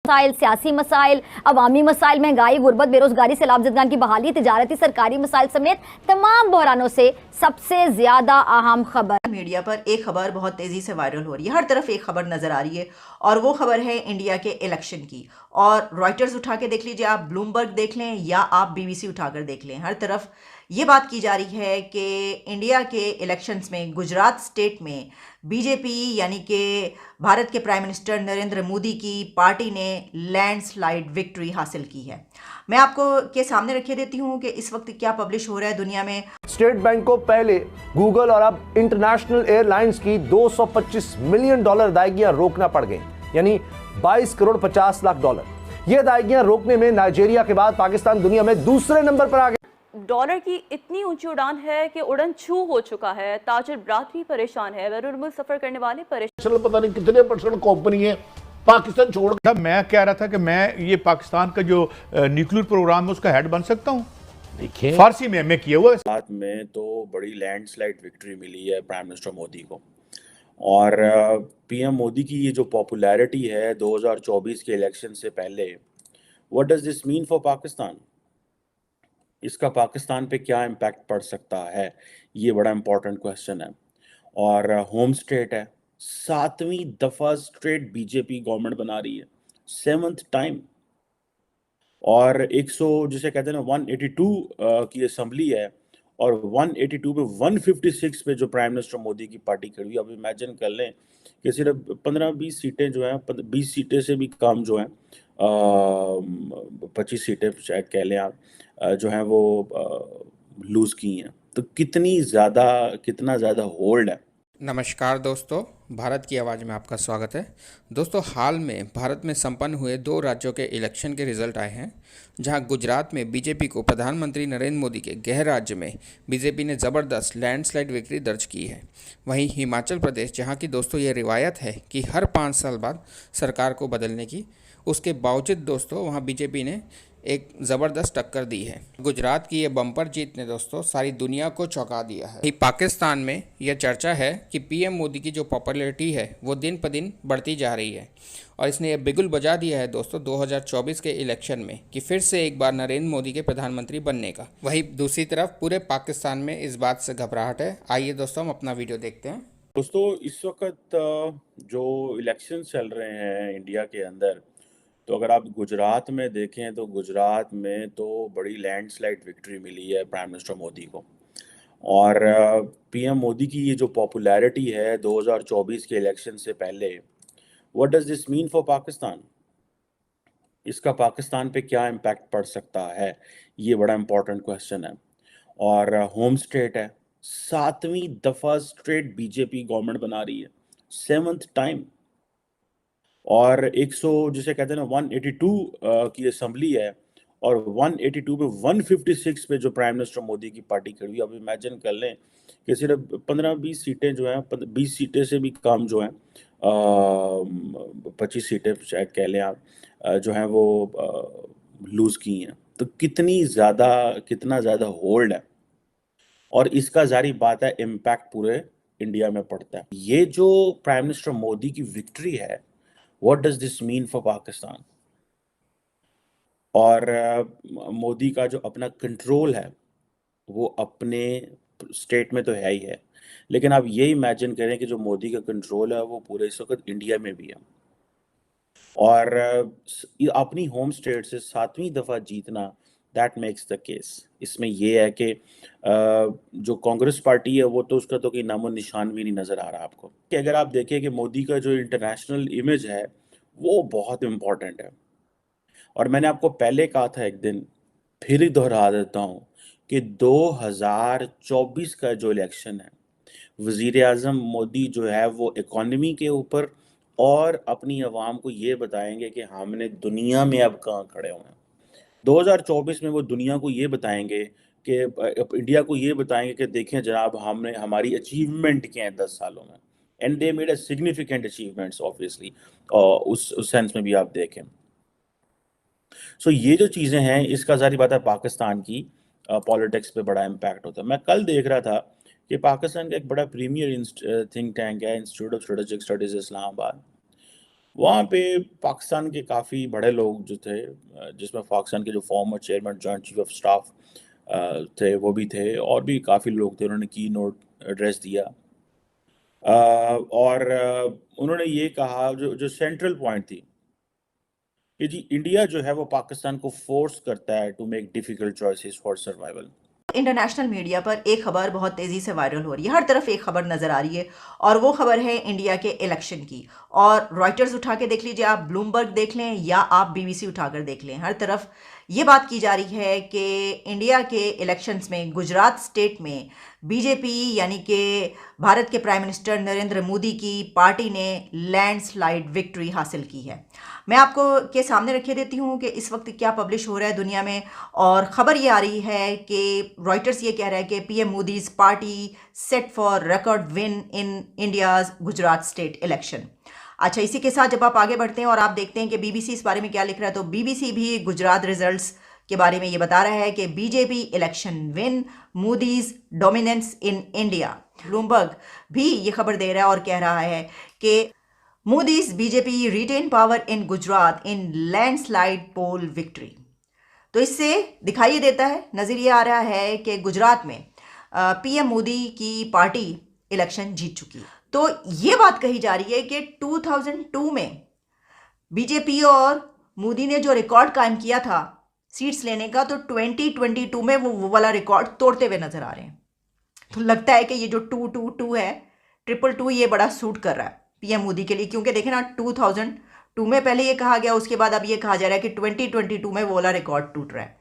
मसाइल, सियासी मसाइल, अवामी मसाइल, महंगाई, गुर्बत, बेरोजगारी, सैलाब ज़दगान की बहाली, तिजारती सरकारी मसाइल समेत तमाम बहरानों से सबसे ज्यादा अहम खबर। मीडिया पर एक खबर बहुत तेज़ी से वायरल हो रही है, हर तरफ एक खबर नज़र आ रही है और वो खबर है इंडिया के इलेक्शन की। और रॉयटर्स उठा के देख लीजिए, आप ब्लूमबर्ग देख लें या आप बीबीसी उठाकर देख लें, हर तरफ ये बात की जा रही है कि इंडिया के इलेक्शंस में गुजरात स्टेट में बीजेपी यानी कि भारत के प्राइम मिनिस्टर नरेंद्र मोदी की पार्टी ने लैंडस्लाइड विक्ट्री हासिल की है। मैं आपको के सामने रखे देती हूँ कि इस वक्त क्या पब्लिश हो रहा है दुनिया में। स्टेट बैंक को पहले गूगल और अब इंटरनेशनल एयरलाइंस की $225 मिलियन अदायगियां रोकना पड़ गई, यानी 22 करोड़ 50 लाख डॉलर। ये अदायगियां रोकने में नाइजीरिया के बाद पाकिस्तान दुनिया में दूसरे नंबर पर आ गया। डॉलर की इतनी ऊंची उड़ान है कि उड़न छू हो चुका है। ताजिर ब्रात भी परेशान है, बैरून सफर करने वाले परेशान। पता नहीं कितने परसेंट कंपनी है पाकिस्तान छोड़। मैं कह रहा था कि मैं ये पाकिस्तान का जो न्यूक्लियर प्रोग्राम है उसका हेड बन सकता हूँ। देखिए फारसी में एमए किया हुआ है। साथ में तो बड़ी लैंडस्लाइड विक्ट्री मिली है प्राइम मिनिस्टर मोदी को। और पीएम मोदी की ये जो पॉपुलैरिटी है 2024 के इलेक्शन से पहले, what does this mean for Pakistan? इसका पाकिस्तान पे क्या इम्पैक्ट पड़ सकता है, ये बड़ा इंपॉर्टेंट क्वेश्चन है। और होम स्टेट है, 7वीं दफा स्ट्रेट बीजेपी गवर्नमेंट बना रही है, 7th टाइम। और 100 जिसे कहते हैं ना 182 की असेंबली है और 182 पे 156 पे जो प्राइम मिनिस्टर मोदी की पार्टी खड़ी हुई। अब इमेजिन कर लें कि सिर्फ 15-20 सीटें जो हैं, 20 सीटें से भी कम जो हैं, 25 सीटें शायद कह लें आप, जो हैं वो लूज़ की हैं। तो कितना ज़्यादा होल्ड है। नमस्कार दोस्तों, भारत की आवाज़ में आपका स्वागत है। दोस्तों, हाल में भारत में संपन्न हुए 2 राज्यों के इलेक्शन के रिजल्ट आए हैं, जहां गुजरात में बीजेपी को प्रधानमंत्री नरेंद्र मोदी के गृह राज्य में बीजेपी ने ज़बरदस्त लैंडस्लाइड विक्ट्री दर्ज की है। वहीं हिमाचल प्रदेश, जहां की दोस्तों ये रिवायत है कि हर 5 साल बाद सरकार को बदलने की, उसके बावजूद दोस्तों वहाँ बीजेपी ने एक ज़बरदस्त टक्कर दी है। गुजरात की ये बम्पर जीत ने दोस्तों सारी दुनिया को चौंका दिया है। पाकिस्तान में यह चर्चा है कि पीएम मोदी की जो पॉपुलैरिटी है वो दिन प दिन बढ़ती जा रही है और इसने यह बिगुल बजा दिया है दोस्तों 2024 के इलेक्शन में कि फिर से एक बार नरेंद्र मोदी के प्रधानमंत्री बनने का। वहीं दूसरी तरफ पूरे पाकिस्तान में इस बात से घबराहट है। आइए दोस्तों हम अपना वीडियो देखते हैं। दोस्तों, इस वक्त जो इलेक्शन चल रहे हैं इंडिया के अंदर, तो अगर आप गुजरात में देखें तो गुजरात में तो बड़ी लैंडस्लाइड विक्ट्री मिली है प्राइम मिनिस्टर मोदी को। और पीएम मोदी की ये जो पॉपुलैरिटी है 2024 के इलेक्शन से पहले, what does this mean for Pakistan? इसका पाकिस्तान पे क्या इम्पैक्ट पड़ सकता है, ये बड़ा इंपॉर्टेंट क्वेश्चन है। और होम स्टेट है, 7वीं दफा स्ट्रेट बीजेपी गवर्नमेंट बना रही है, 7th टाइम। और 100 जिसे कहते हैं ना 182 की असेंबली है और 182 पे 156 पे जो प्राइम मिनिस्टर मोदी की पार्टी खड़ी हुई। अब इमेजिन कर लें कि सिर्फ 15-20 सीटें जो हैं, 20 सीटें से भी कम जो हैं, 25 सीटें शायद कह लें आप, जो हैं वो लूज़ की हैं। तो कितना ज़्यादा होल्ड है और इसका जारी बात है इम्पैक्ट पूरे इंडिया में पड़ता है। ये जो प्राइम मिनिस्टर मोदी की विक्ट्री है, what does this mean for Pakistan? और मोदी का जो अपना कंट्रोल है वो अपने स्टेट में तो है ही है, लेकिन आप ये इमेजिन करें कि जो मोदी का कंट्रोल है वो पूरे इस वक्त इंडिया में भी है। और अपनी होम स्टेट से 7वीं दफ़ा जीतना, दैट मेक्स द केस। इसमें ये है कि जो कांग्रेस पार्टी है वो तो उसका तो कोई नामो निशान भी नहीं नज़र आ रहा आपको। कि अगर आप देखें कि मोदी का जो इंटरनेशनल इमेज है वो बहुत इम्पॉर्टेंट है। और मैंने आपको पहले कहा था एक दिन, फिर ही दोहरा देता हूँ कि 2024 का जो इलेक्शन है, वज़ीर आज़म मोदी जो है वो इकॉनमी के ऊपर और अपनी आवाम को ये बताएंगे कि हमने दुनिया में अब कहाँ खड़े हुए हैं। 2024 में वो दुनिया को ये बताएंगे कि इंडिया को ये बताएंगे कि देखें जनाब, हमने हमारी अचीवमेंट क्या है 10 सालों में। And they made a significant achievements obviously, उस सेंस में भी आप देखें। सो ये जो चीज़ें हैं, इसका ज़ाहिर बात है पाकिस्तान की पॉलिटिक्स पे बड़ा इम्पैक्ट होता है। मैं कल देख रहा था कि पाकिस्तान का एक बड़ा प्रीमियर थिंक टैंक है, institute of strategic studies Islamabad. वहाँ पे पाकिस्तान के काफ़ी बड़े लोग जो थे, जिसमें पाकिस्तान के जो former chairman joint chief of staff थे वो भी थे, और भी काफ़ी लोग थे, उन्होंने की नोट एड्रेस दिया। और उन्होंने ये कहा, जो जो सेंट्रल पॉइंट थी कि जी इंडिया जो है वो पाकिस्तान को फोर्स करता है to make difficult choices for survival. International media पर एक खबर बहुत तेज़ी से वायरल हो रही है, हर तरफ एक खबर नज़र आ रही है और वो खबर है इंडिया के इलेक्शन की। और रॉयटर्स उठा के देख लीजिए, आप ब्लूमबर्ग देख लें या आप बीबीसी उठाकर देख लें, हर तरफ ये बात की जा रही है कि इंडिया के इलेक्शंस में गुजरात स्टेट में बीजेपी यानी कि भारत के प्राइम मिनिस्टर नरेंद्र मोदी की पार्टी ने लैंडस्लाइड विक्ट्री हासिल की है। मैं आपको के सामने रखे देती हूँ कि इस वक्त क्या पब्लिश हो रहा है दुनिया में। और ख़बर ये आ रही है कि रॉयटर्स ये कह रहा है कि PM Modi's party set for record win in India's Gujarat state election. अच्छा, इसी के साथ जब आप आगे बढ़ते हैं और आप देखते हैं कि बीबीसी इस बारे में क्या लिख रहा है, तो बीबीसी भी गुजरात रिजल्ट्स के बारे में ये बता रहा है कि BJP election win, Modi's dominance in India. Bloomberg भी ये खबर दे रहा है और कह रहा है कि Modi's BJP retain power in Gujarat in landslide poll victory. तो इससे दिखाई देता है, नज़र ये आ रहा है कि गुजरात में पीएम मोदी की पार्टी इलेक्शन जीत चुकी है। तो ये बात कही जा रही है कि 2002 में बीजेपी और मोदी ने जो रिकॉर्ड कायम किया था सीट्स लेने का, तो 2022 में वो वाला रिकॉर्ड तोड़ते हुए नजर आ रहे हैं। तो लगता है कि ये जो 222 है, 222, ये बड़ा सूट कर रहा है पीएम मोदी के लिए, क्योंकि देखें ना 2002 में पहले ये कहा गया, उसके बाद अब ये कहा जा रहा है कि 2022 में वो वाला रिकॉर्ड टूट रहा है।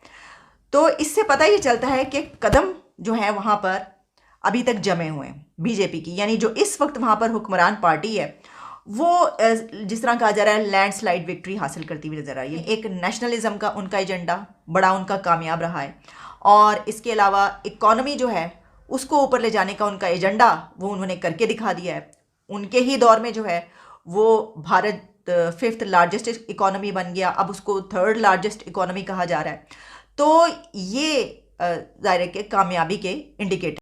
तो इससे पता ये चलता है कि कदम जो है वहाँ पर अभी तक जमे हुए हैं बीजेपी की, यानी जो इस वक्त वहाँ पर हुक्मरान पार्टी है वो जिस तरह कहा जा रहा है लैंडस्लाइड विक्ट्री हासिल करती हुई नजर आ रही है। एक नेशनलिज्म का उनका एजेंडा बड़ा उनका कामयाब रहा है, और इसके अलावा इकॉनमी जो है उसको ऊपर ले जाने का उनका एजेंडा वो उन्होंने करके दिखा दिया है। उनके ही दौर में जो है वो भारत 5th लार्जेस्ट इकॉनमी बन गया, अब उसको 3rd लार्जेस्ट इकॉनमी कहा जा रहा है। तो ये ज़ाहिर है कि कामयाबी के इंडिकेटर